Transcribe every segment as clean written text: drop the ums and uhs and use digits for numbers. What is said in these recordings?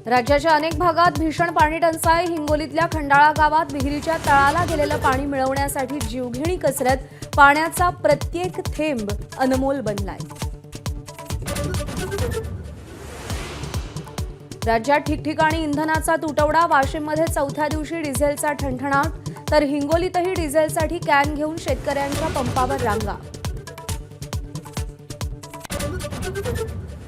राज्याच्या अनेक भागात भीषण पाणी टंचाई। हिंगोलीतल्या खंडाळा गावात विहिरीच्या तळाला गेलेलं पाणी मिळवण्यासाठी जीवघेणी कसरत। पाण्याचा प्रत्येक थेंब अनमोल बनलाय। राज्यात ठिकठिकाणी इंधनाचा तुटवडा। वाशिममध्ये चौथ्या दिवशी डिझेलचा ठणठणाट, तर हिंगोलीतही डिझेलसाठी कॅन घेऊन शेतकऱ्यांच्या पंपावर रांगा।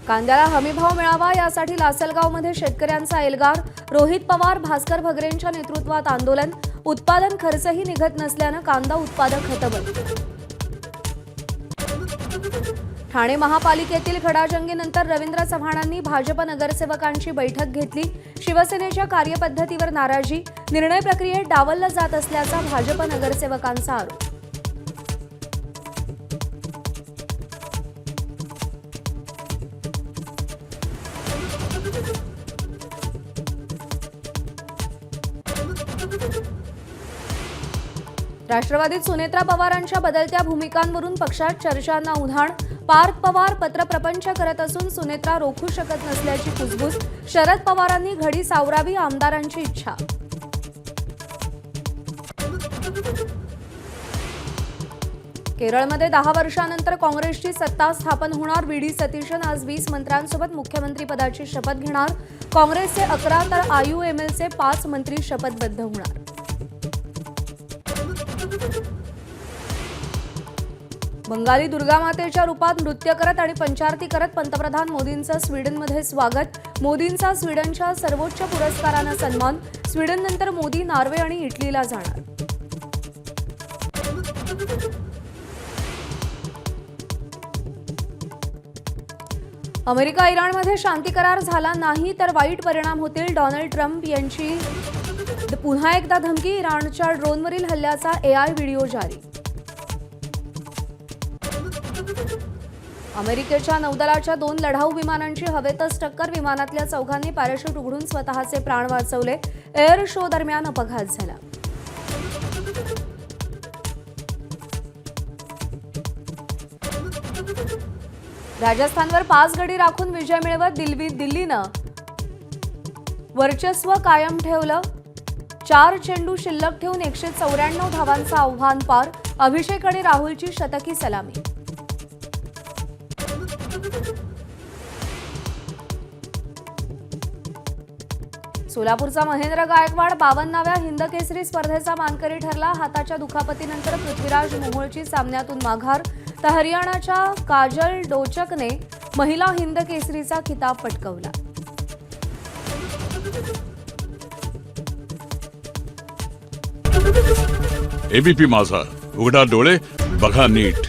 कांद्याला हमीभाव मिळावा यासाठी लासलगावमध्ये शेतकऱ्यांचा एल्गार। रोहित पवार, भास्कर भगरेंच्या नेतृत्वात आंदोलन। उत्पादन खर्चही निघत नसल्यानं कांदा उत्पादक हतबल। ठाणे महापालिकेतील खडाजंगीनंतर रवींद्र चव्हाणांनी भाजप नगरसेवकांची बैठक घेतली। शिवसेनेच्या कार्यपद्धतीवर नाराजी, निर्णय प्रक्रियेत डावललं जात असल्याचा भाजप नगरसेवकांचा आरोप। राष्ट्रवादीत सुनेत्रा पवारांच्या बदलत्या भूमिकांवरून पक्षात चर्चांना उधाण। पार्थ पवार पत्रप्रपंच करत असून सुनेत्रा रोखू शकत नसल्याची कुजबूज। शरद पवारांनी घडी सावरावी आमदारांची इच्छा। केरळमध्ये 10 वर्षांनंतर काँग्रेसची सत्ता स्थापन होणार। व्ही.डी. सतीशन आज 20 मंत्र्यांसोबत मुख्यमंत्रीपदाची शपथ घेणार। काँग्रेसचे 11 तर आययूएमएलचे 5 मंत्री शपथबद्ध होणार। बंगाली दुर्गामातेच्या रूपात नृत्य करत आणि पंचारती करत पंतप्रधान मोदींचं स्वीडनमध्ये स्वागत। मोदींचा स्वीडनच्या सर्वोच्च पुरस्कारानं सन्मान। स्वीडननंतर मोदी नॉर्वे आणि इटलीला जाणार। अमेरिका इराणमध्ये शांती करार झाला नाही तर वाईट परिणाम होतील। डोनाल्ड ट्रम्प यांची पुन्हा एकदा धमकी। इराणच्या ड्रोनवरील हल्ल्याचा एआय व्हिडिओ जारी। अमेरिकेच्या नौदलाच्या 2 लढाऊ विमानांची हवेतच टक्कर। विमानातल्या चौघांनी पॅराशूट उघडून स्वतःचे प्राण वाचवले। एअर शो दरम्यान अपघात झाला। राजस्थानवर 5 गडी राखून विजय मिळवत दिल्लीनं वर्चस्व कायम ठेवलं। 4 चेंडू शिल्लक ठेवून 194 धावांचं आव्हान पार। अभिषेक आणि राहुलची शतकी सलामी। सोलापूरचा महेंद्र गायकवाड 52व्या हिंदकेसरी स्पर्धेचा मानकरी ठरला। हाताच्या दुखापतीनंतर पृथ्वीराज मोहोळची सामन्यातून माघार, तर हरियाणाच्या काजल डोचकने महिला हिंदकेसरीचा खिताब पटकावला। एबीपी माझा, उघडा डोळे बघा नीट।